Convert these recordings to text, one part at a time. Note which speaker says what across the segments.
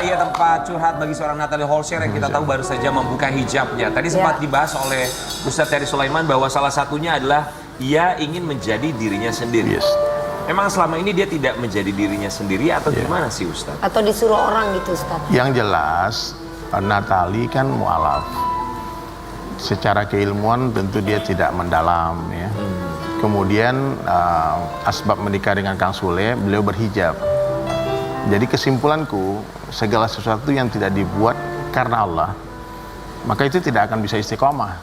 Speaker 1: ia tempat curhat bagi seorang Natalie Holscher yang kita tahu baru saja membuka hijabnya. Tadi sempat dibahas oleh Ustadz Terry Sulaiman bahwa salah satunya adalah ia ingin menjadi dirinya sendiri. Memang selama ini dia tidak menjadi dirinya sendiri atau gimana sih Ustadz?
Speaker 2: Atau disuruh orang gitu Ustadz?
Speaker 3: Yang jelas Natalie kan mu'alaf. Secara keilmuan tentu dia tidak mendalam ya. Kemudian asbab menikah dengan Kang Sule, beliau berhijab. Jadi kesimpulanku, segala sesuatu yang tidak dibuat karena Allah, maka itu tidak akan bisa istiqomah.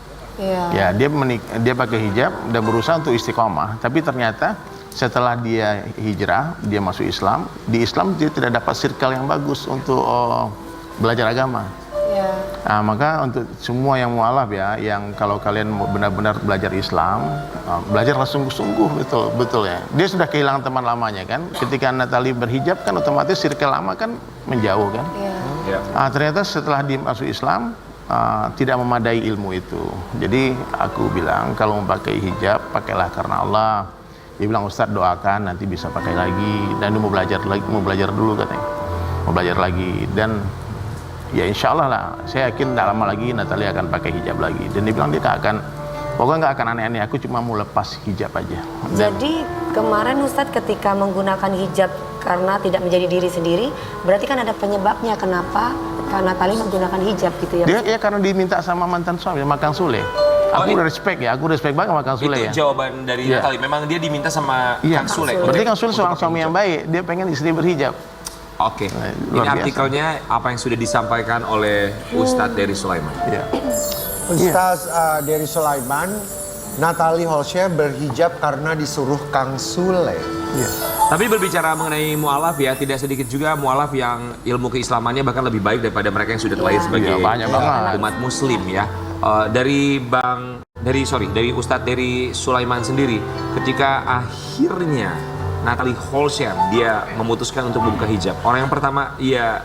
Speaker 3: Ya, dia pakai hijab dan berusaha untuk istiqomah, tapi ternyata setelah dia hijrah, dia masuk Islam. Di Islam dia tidak dapat circle yang bagus untuk belajar agama. Nah, maka untuk semua yang mualaf ya, yang kalau kalian benar-benar belajar Islam, belajarlah sungguh-sungguh, betul ya. Dia sudah kehilangan teman lamanya kan. Ketika Natalie berhijab kan otomatis circle lama kan menjauh kan. Ternyata setelah dia masuk Islam tidak memadai ilmu itu. Jadi aku bilang kalau mau pakai hijab pakailah karena Allah. Dia bilang Ustadz doakan nanti bisa pakai lagi, dan dia mau belajar dulu katanya, mau belajar lagi. Dan ya insya Allah lah, saya yakin tidak lama lagi Natalie akan pakai hijab lagi. Dan dia bilang dia pokoknya nggak akan aneh-aneh, aku cuma mau lepas hijab aja.
Speaker 2: Jadi kemarin Ustadz ketika menggunakan hijab karena tidak menjadi diri sendiri, berarti kan ada penyebabnya kenapa Natalie menggunakan hijab gitu ya?
Speaker 3: Dia karena diminta sama mantan suami, sama Kang Sule. Aku respect ya, aku respect banget sama Kang Sule ya.
Speaker 1: Itu jawaban dari Natalie, memang dia diminta sama Kang Sule.
Speaker 3: Berarti Kang Sule seorang suami yang baik, dia pengen istri berhijab.
Speaker 1: Oke, ini artikelnya apa yang sudah disampaikan oleh Ustadz Terry Sulaiman.
Speaker 4: Ustadz Terry Sulaiman, Natalie Holscher berhijab karena disuruh Kang Sule.
Speaker 1: Tapi berbicara mengenai mu'alaf ya, tidak sedikit juga mu'alaf yang ilmu keislamannya bahkan lebih baik daripada mereka yang sudah terlahir sebagai umat muslim ya. Dari Ustadz Terry Sulaiman sendiri, ketika akhirnya Natalie Holscher dia memutuskan untuk membuka hijab, orang yang pertama ia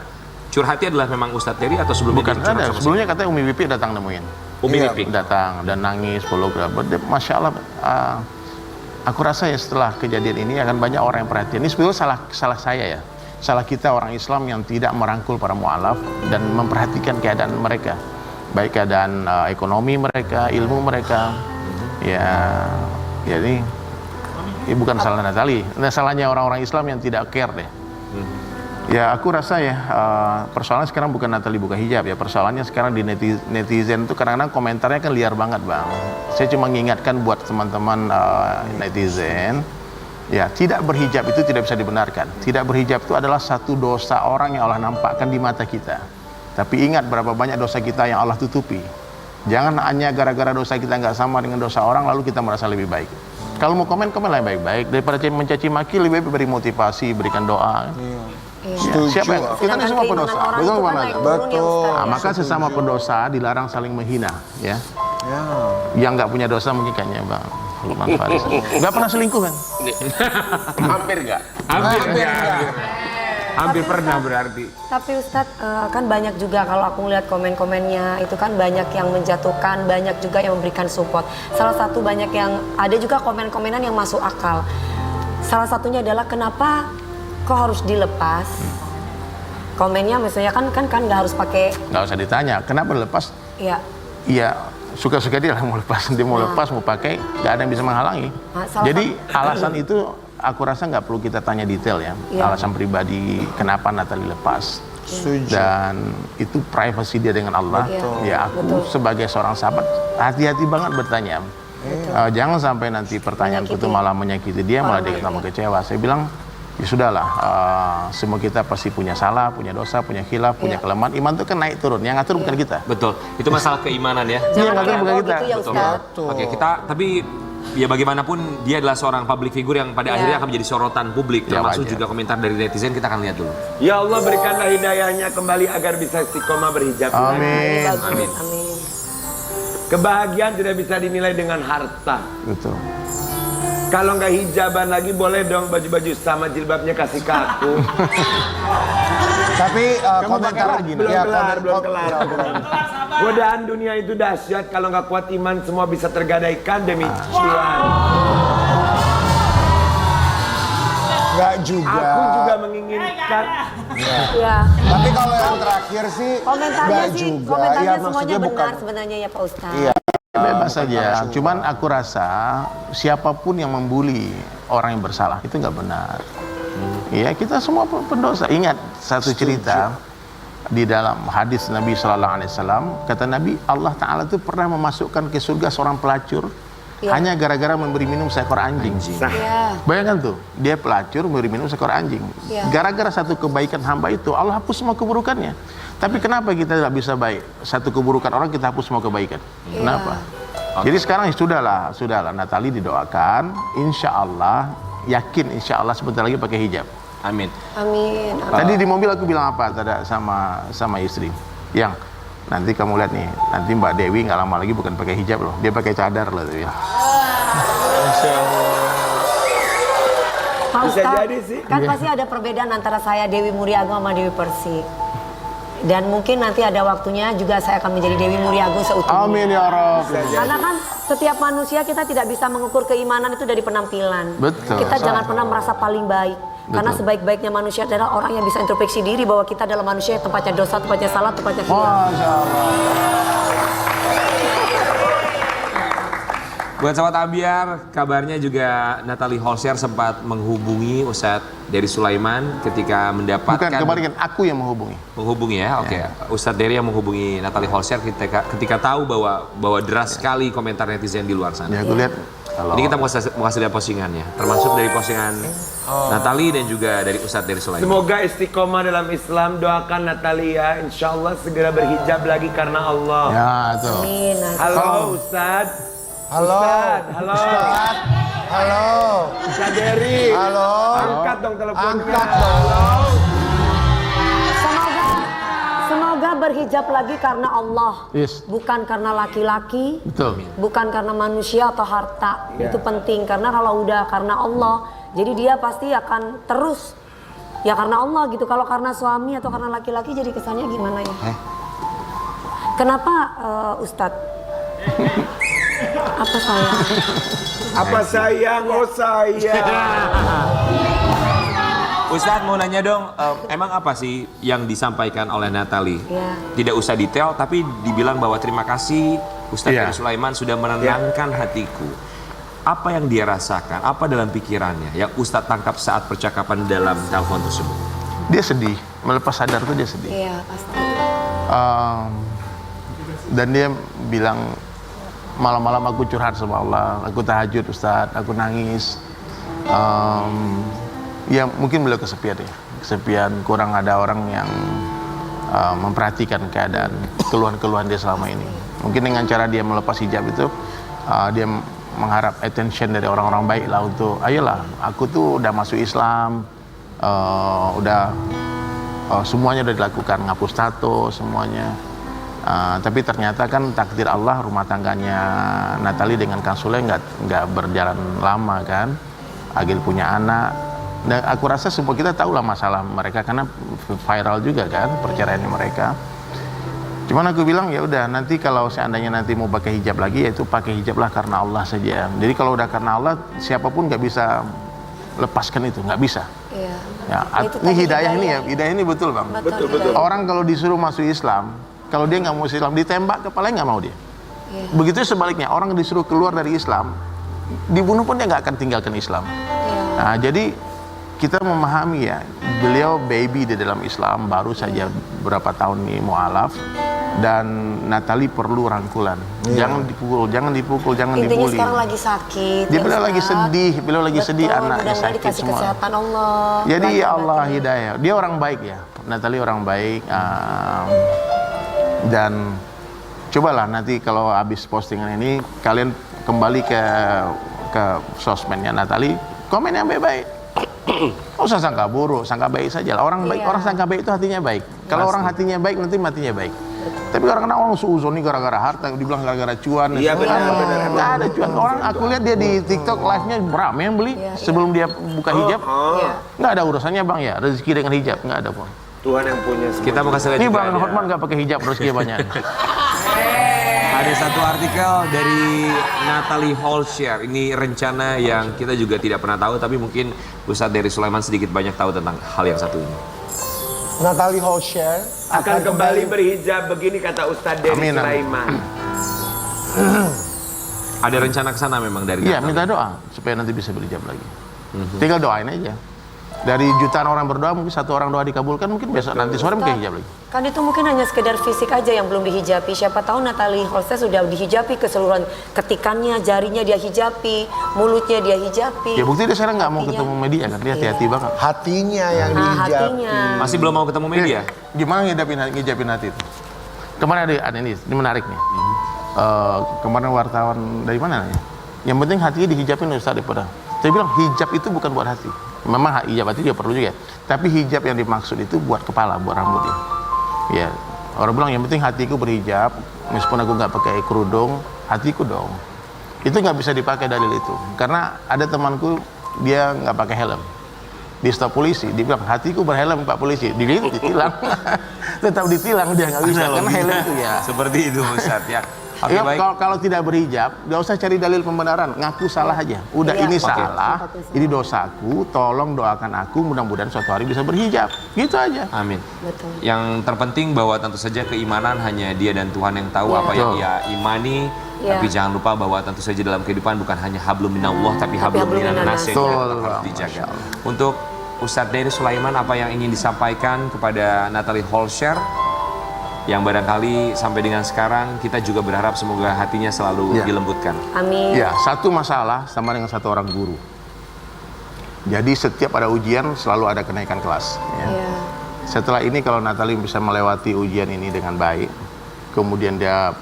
Speaker 1: curhati adalah memang Ustadz Terry atau sebelumnya?
Speaker 3: Bukan, ada. Sebelumnya katanya Umi Wipi datang nemuin. Umi Wipi datang dan nangis, peluk. Masya Allah, aku rasa ya setelah kejadian ini akan banyak orang yang perhatian. Ini sebetulnya salah saya ya, salah kita orang Islam yang tidak merangkul para mu'alaf dan memperhatikan keadaan mereka, baik keadaan ekonomi mereka, ilmu mereka. Jadi bukan salah Natalie, salahnya orang-orang Islam yang tidak care deh. Ya aku rasa ya persoalannya sekarang bukan Natalie buka hijab ya, persoalannya sekarang di netizen itu kadang-kadang komentarnya kan liar banget bang. Saya cuma mengingatkan buat teman-teman netizen, ya tidak berhijab itu tidak bisa dibenarkan. Tidak berhijab itu adalah satu dosa orang yang Allah nampakkan di mata kita. Tapi ingat berapa banyak dosa kita yang Allah tutupi. Jangan hanya gara-gara dosa kita nggak sama dengan dosa orang lalu kita merasa lebih baik. Kalau mau komen lah baik-baik, daripada mencaci maki lebih baik beri motivasi, berikan doa. Siapa yang kita semua pendosa, betul Bang? Betul. Maka sesama pendosa dilarang saling menghina, ya. Yang nggak punya dosa mungkin kayaknya Bang Lukman Faris. Nggak pernah selingkuh kan?
Speaker 1: Hampir nggak? Hampir pernah berarti.
Speaker 2: Tapi Ustadz kan banyak juga kalau aku ngeliat komen-komennya itu kan banyak yang menjatuhkan, banyak juga yang memberikan support. Salah satu banyak yang ada juga komen-komenan yang masuk akal. Salah satunya adalah kenapa kok harus dilepas? Komennya misalnya kan nggak harus pakai.
Speaker 3: Nggak usah ditanya kenapa lepas. Iya suka-suka dia lah mau lepas, dia mau lepas mau pakai, nggak ada yang bisa menghalangi. Jadi alasan itu aku rasa nggak perlu kita tanya detail ya, alasan pribadi kenapa Natalie lepas. Dan itu privasi dia dengan Allah. Ya aku sebagai seorang sahabat hati-hati banget bertanya. Jangan sampai nanti pertanyaanku itu malah menyakiti dia, malah dia tambah kecewa. Saya bilang ya sudahlah, semua kita pasti punya salah, punya dosa, punya khilaf, punya kelemahan. Iman itu kan naik turun, yang ngatur bukan kita.
Speaker 1: Betul, itu masalah keimanan ya.
Speaker 3: Yang ngatur bukan kita.
Speaker 1: Betul. Oke, tapi ya bagaimanapun dia adalah seorang public figure yang pada akhirnya akan menjadi sorotan publik, termasuk juga komentar dari netizen. Kita akan lihat dulu.
Speaker 5: Ya Allah berikanlah hidayahnya kembali agar bisa istiqomah berhijab.
Speaker 3: Amin.
Speaker 2: Amin.
Speaker 5: Kebahagiaan tidak bisa dinilai dengan harta.
Speaker 3: Betul.
Speaker 5: Kalau nggak hijaban lagi boleh dong baju-baju sama jilbabnya kasih ke aku.
Speaker 4: Tapi komentar lagi
Speaker 5: belum kelar. Godaan dunia itu dahsyat, kalau nggak kuat iman semua bisa tergadaikan demi cuan.
Speaker 4: Nggak juga.
Speaker 5: Aku juga menginginkan.
Speaker 2: Ya.
Speaker 4: Tapi kalau yang terakhir sih
Speaker 2: Komentarnya
Speaker 4: nggak
Speaker 2: sih,
Speaker 4: juga.
Speaker 2: komentarnya
Speaker 4: Ya,
Speaker 2: semuanya
Speaker 4: maksudnya
Speaker 2: benar
Speaker 4: bukan.
Speaker 2: sebenarnya ya Pak Ustadz.
Speaker 4: Iya.
Speaker 3: Bebas saja. Cuman aku rasa siapapun yang membuli orang yang bersalah itu nggak benar. Iya, kita semua pendosa. Ingat satu cerita di dalam hadis Nabi Sallallahu Alaihi Wasallam, kata Nabi, Allah Taala itu pernah memasukkan ke surga seorang pelacur hanya gara-gara memberi minum seekor anjing.
Speaker 2: Iya.
Speaker 3: Bayangkan tuh, dia pelacur memberi minum seekor anjing.
Speaker 2: Iya.
Speaker 3: Gara-gara satu kebaikan hamba itu, Allah hapus semua keburukannya. Tapi kenapa kita tidak bisa baik? Satu keburukan orang kita hapus semua kebaikan. Kenapa? Jadi sekarang sudahlah, Natali didoakan, insya Allah, yakin insya Allah sebentar lagi pakai hijab.
Speaker 1: Amin.
Speaker 2: Amin.
Speaker 3: Tadi di mobil aku bilang apa tadi sama istri, yang nanti kamu lihat nih, nanti Mbak Dewi nggak lama lagi bukan pakai hijab loh, dia pakai cadar loh ya.
Speaker 2: Pak
Speaker 5: Bisa
Speaker 2: Ustadz,
Speaker 5: jadi sih.
Speaker 2: kan pasti ada perbedaan antara saya Dewi Muriago sama Dewi Persik. Dan mungkin nanti ada waktunya juga saya akan menjadi Dewi Muriago seutuhnya.
Speaker 3: Amin ya Rabb.
Speaker 2: Karena kan setiap manusia kita tidak bisa mengukur keimanan itu dari penampilan.
Speaker 3: Betul.
Speaker 2: Kita jangan pernah merasa paling baik. Karena sebaik-baiknya manusia adalah orang yang bisa introspeksi diri bahwa kita adalah manusia yang tempatnya dosa, tempatnya salah, tempatnya khilaf.
Speaker 3: Masya Allah.
Speaker 1: Buat sahabat Ambiar, kabarnya juga Natalie Holscher sempat menghubungi Ustadz Dery Sulaiman ketika mendapatkan...
Speaker 3: Bukan, kebalikan, aku yang menghubungi.
Speaker 1: Menghubungi ya, oke. Ustadz Dery yang menghubungi Natalie Holscher ketika tahu bahwa deras sekali komentar netizen di luar sana.
Speaker 3: Ya, aku lihat.
Speaker 1: Ini kita mau kasih lihat postingannya, termasuk dari postingan Natalie dan juga dari Ustadz Dery Sulaiman.
Speaker 5: Semoga istiqomah dalam Islam, doakan Natalia, insya Allah segera berhijab lagi karena Allah.
Speaker 3: Ya, tuh.
Speaker 2: Amin.
Speaker 5: Halo Ustadz.
Speaker 4: Halo.
Speaker 5: Ustadz, halo.
Speaker 4: Ustadz. Halo.
Speaker 5: Ustadz Dery.
Speaker 4: Halo.
Speaker 5: Angkat dong teleponnya.
Speaker 4: Angkat dong.
Speaker 5: Halo.
Speaker 2: Semoga berhijab lagi karena Allah.
Speaker 3: Yes.
Speaker 2: Bukan karena laki-laki.
Speaker 3: Betul.
Speaker 2: Bukan karena manusia atau harta. Itu penting karena kalau udah karena Allah, jadi dia pasti akan terus ya karena Allah gitu. Kalau karena suami atau karena laki-laki jadi kesannya gimana ya? Kenapa Ustadz? Apa sayang?
Speaker 5: Apa sayang? Oh sayang.
Speaker 1: Ustadz mau nanya dong, emang apa sih yang disampaikan oleh Natalie?
Speaker 2: Ya.
Speaker 1: Tidak usah detail, tapi dibilang bahwa terima kasih Ustadz Dery Sulaiman sudah menenangkan hatiku. Apa yang dia rasakan? Apa dalam pikirannya yang Ustadz tangkap saat percakapan dalam telepon tersebut?
Speaker 3: Dia sedih, melepas sadar tuh dia sedih.
Speaker 2: Iya pasti.
Speaker 3: Dan dia bilang, malam-malam aku curhat sama Allah, aku tahajud Ustadz, aku nangis. Ya mungkin beliau kesepian ya, kesepian, kurang ada orang yang memperhatikan keadaan, keluhan-keluhan dia selama ini. Mungkin dengan cara dia melepas hijab itu, dia mengharap attention dari orang-orang baik lah untuk, ayolah, aku tuh udah masuk Islam, semuanya udah dilakukan, ngapus tato, semuanya. Tapi ternyata kan takdir Allah, rumah tangganya Natalie dengan Kang Sule nggak berjalan lama kan. Agil punya anak, dan aku rasa semua kita tahu lah masalah mereka karena viral juga kan perceraiannya mereka. Cuman aku bilang ya udah, nanti kalau seandainya nanti mau pakai hijab lagi, yaitu pakai hijab lah karena Allah saja. Jadi kalau udah karena Allah, siapapun nggak bisa lepaskan itu, nggak bisa.
Speaker 2: Iya.
Speaker 3: Ya,
Speaker 2: Itu
Speaker 3: ini
Speaker 2: tadi
Speaker 3: hidayah ini ya, hidayah ini betul bang.
Speaker 2: Betul.
Speaker 3: Orang kalau disuruh masuk Islam, kalau dia nggak mau Islam, ditembak kepalanya nggak mau dia.
Speaker 2: Iya.
Speaker 3: Begitu sebaliknya, orang disuruh keluar dari Islam, dibunuh pun dia nggak akan tinggalkan Islam.
Speaker 2: Iya.
Speaker 3: Nah, jadi kita memahami ya, beliau baby di dalam Islam, baru saja berapa tahun nih mu'alaf, dan Natalie perlu rangkulan. Jangan dipukul, jangan
Speaker 2: Intinya
Speaker 3: dibully.
Speaker 2: sekarang lagi sakit.
Speaker 3: Dia
Speaker 2: ya
Speaker 3: beliau lagi
Speaker 2: Ustadz.
Speaker 3: sedih, beliau lagi sedih,
Speaker 2: Betul,
Speaker 3: anaknya
Speaker 2: mudah-mudahan
Speaker 3: sakit
Speaker 2: dikasih
Speaker 3: semua.
Speaker 2: kesehatan Allah.
Speaker 3: Jadi ya Allah
Speaker 2: Batin-batin.
Speaker 3: hidayah. Dia orang baik ya, Natalie orang baik. Dan cobalah nanti kalau habis postingan ini kalian kembali ke sosmednya Natalie, komen yang baik-baik. Nggak usah sangka buruk, sangka baik saja. Orang baik, orang sangka baik itu hatinya baik. Kalau orang hatinya baik, nanti matinya baik. Tapi kadang-kadang orang suuzon nih gara-gara harta, dibilang gara-gara cuan.
Speaker 5: Iya, benar.
Speaker 3: Nggak ada cuan. Orang aku lihat dia di TikTok live-nya beramai yang beli sebelum dia buka hijab. Nggak ada urusannya bang ya, rezeki dengan hijab nggak ada pun.
Speaker 5: Tuhan yang punya semua.
Speaker 1: Kita mau kasih lihat
Speaker 3: Ini
Speaker 1: juga
Speaker 3: bang
Speaker 1: ada.
Speaker 3: Hotman nggak pakai hijab, rezekinya banyak.
Speaker 1: Ada satu artikel dari Natalie Holscher. Ini rencana yang kita juga tidak pernah tahu, tapi mungkin Ustadz Dery Sulaiman sedikit banyak tahu tentang hal yang satu ini.
Speaker 4: Natalie Holscher
Speaker 5: Akan kembali berhijab, begini kata Ustadz Dery
Speaker 3: Amin, amin.
Speaker 5: Sulaiman.
Speaker 1: Ada rencana ke sana memang dari
Speaker 3: Iya,
Speaker 1: Natalie?
Speaker 3: minta doa supaya nanti bisa berhijab lagi. Tinggal doain aja. Dari jutaan orang berdoa, mungkin satu orang doa dikabulkan, mungkin besok nanti sore mungkin hijab lagi.
Speaker 2: Kan itu mungkin hanya sekedar fisik aja yang belum dihijabi. Siapa tahu Natalie Holscher sudah dihijabi keseluruhan, ketikannya, jarinya dia hijabi, mulutnya dia hijabi.
Speaker 3: Ya bukti dia sekarang nggak mau
Speaker 2: Hatinya.
Speaker 3: ketemu media kan, dia hati-hati banget.
Speaker 4: hatinya yang dihijabi.
Speaker 2: Hatinya.
Speaker 1: Masih belum mau ketemu media?
Speaker 3: Gimana ngijapin hati itu? Kemarin ada ini menarik nih. Kemarin wartawan dari mana ya? Yang penting hatinya dihijabin Ustaz daripada. Saya bilang hijab itu bukan buat hati. Memang hijab hati juga perlu juga. Tapi hijab yang dimaksud itu buat kepala, buat rambut ya. Ya, orang bilang yang penting hatiku berhijab, meskipun aku nggak pakai kerudung, hatiku dong. Itu nggak bisa dipakai dalil itu. Karena ada temanku dia nggak pakai helm. Di stop polisi, dia bilang hatiku berhelm Pak polisi, ditilang. Tetap ditilang dia nggak bisa karena helm itu ya.
Speaker 1: Seperti itu Ustadz ya. Oke,
Speaker 3: Ya,
Speaker 1: baik.
Speaker 3: kalau tidak berhijab, nggak usah cari dalil pembenaran, ngaku salah aja. Udah
Speaker 2: Iya.
Speaker 3: ini
Speaker 2: Oke.
Speaker 3: salah, ini dosaku, tolong doakan aku, mudah-mudahan suatu hari bisa berhijab. Gitu aja.
Speaker 1: Amin.
Speaker 2: Betul.
Speaker 1: Yang terpenting bahwa tentu saja keimanan hanya dia dan Tuhan yang tahu
Speaker 2: Ya.
Speaker 1: apa yang
Speaker 3: Betul.
Speaker 1: ia imani.
Speaker 2: Ya.
Speaker 1: Tapi jangan lupa bahwa tentu saja dalam kehidupan bukan hanya hablum minallah, tapi hablum
Speaker 2: hablum
Speaker 1: minan nas
Speaker 2: minannas.
Speaker 1: yang
Speaker 3: Betul,
Speaker 1: harus
Speaker 3: Bang.
Speaker 1: dijaga.
Speaker 3: Masya Allah.
Speaker 1: Untuk Ustadz Dery Sulaiman, apa yang ingin disampaikan kepada Natalie Holscher yang barangkali sampai dengan sekarang kita juga berharap semoga hatinya selalu
Speaker 3: Ya.
Speaker 1: dilembutkan.
Speaker 2: Amin.
Speaker 3: Ya, satu masalah sama dengan satu orang guru. Jadi setiap ada ujian selalu ada kenaikan kelas. Ya.
Speaker 2: Iya.
Speaker 3: Setelah ini kalau Natalie bisa melewati ujian ini dengan baik, kemudian dia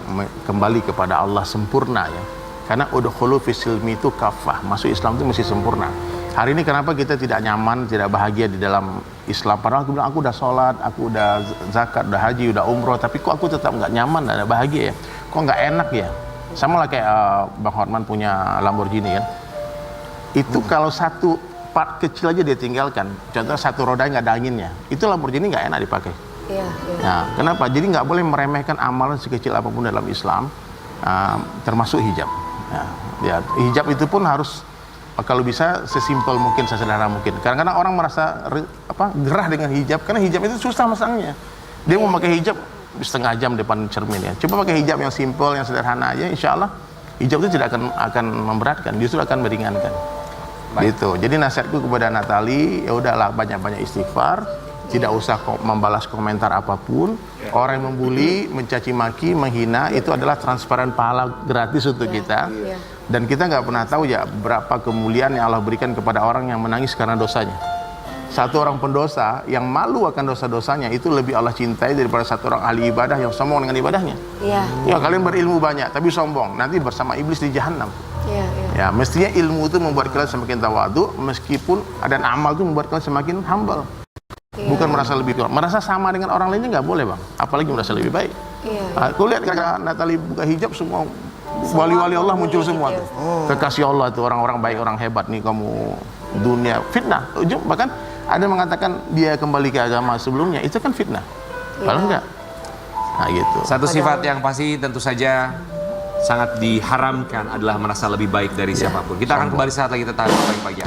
Speaker 3: kembali kepada Allah sempurna ya. Karena udkhulu fisilmi itu kafah, masuk Islam itu mesti sempurna. Hari ini kenapa kita tidak nyaman, tidak bahagia di dalam Islam? Padahal aku bilang aku udah sholat, aku udah zakat, udah haji, udah umroh, tapi kok aku tetap nggak nyaman, nggak bahagia ya? Kok nggak enak ya? Sama lah kayak Bang Hotman punya Lamborghini kan? Itu kalau satu part kecil aja dia tinggalkan, contoh satu roda nggak ada anginnya, itu Lamborghini nggak enak dipakai.
Speaker 2: Iya, iya.
Speaker 3: Nah, kenapa? Jadi nggak boleh meremehkan amalan sekecil apapun dalam Islam, termasuk hijab. Ya, hijab itu pun harus kalau bisa sesimpel mungkin, sesederhana mungkin. Kadang-kadang orang merasa gerah dengan hijab karena hijab itu susah masangnya. Dia mau pakai hijab setengah jam depan cermin ya. Coba pakai hijab yang simpel, yang sederhana aja, insya Allah hijab itu tidak akan memberatkan, justru akan meringankan. Gitu. Jadi nasihatku kepada Natalie, ya udahlah banyak-banyak istighfar, tidak usah membalas komentar apapun. Orang yang membuli, mencaci maki, menghina itu adalah transparan pahala gratis untuk kita.
Speaker 2: Iya.
Speaker 3: Dan kita nggak pernah tahu ya berapa kemuliaan yang Allah berikan kepada orang yang menangis karena dosanya. Satu orang pendosa yang malu akan dosa-dosanya itu lebih Allah cintai daripada satu orang ahli ibadah yang sombong dengan ibadahnya.
Speaker 2: Iya.
Speaker 3: Ya kalian berilmu banyak tapi sombong, nanti bersama iblis di jahanam.
Speaker 2: Iya, iya.
Speaker 3: Ya mestinya ilmu itu membuat kalian semakin tawadu, meskipun dan amal itu membuat kalian semakin humble. Bukan merasa lebih kuat, merasa sama dengan orang lainnya nggak boleh bang, apalagi merasa lebih baik.
Speaker 2: Iya.
Speaker 3: Aku lihat kakak Natalie buka hijab semua wali-wali Allah muncul semua tuh. Kekasih Allah tuh, orang-orang baik, orang hebat nih kamu dunia fitnah. Bahkan ada mengatakan dia kembali ke agama sebelumnya, itu kan fitnah. Kalau enggak, nah gitu.
Speaker 1: Satu sifat yang pasti tentu saja sangat diharamkan adalah merasa lebih baik dari siapapun. Kita akan kembali saat lagi tetap pagi-pagi.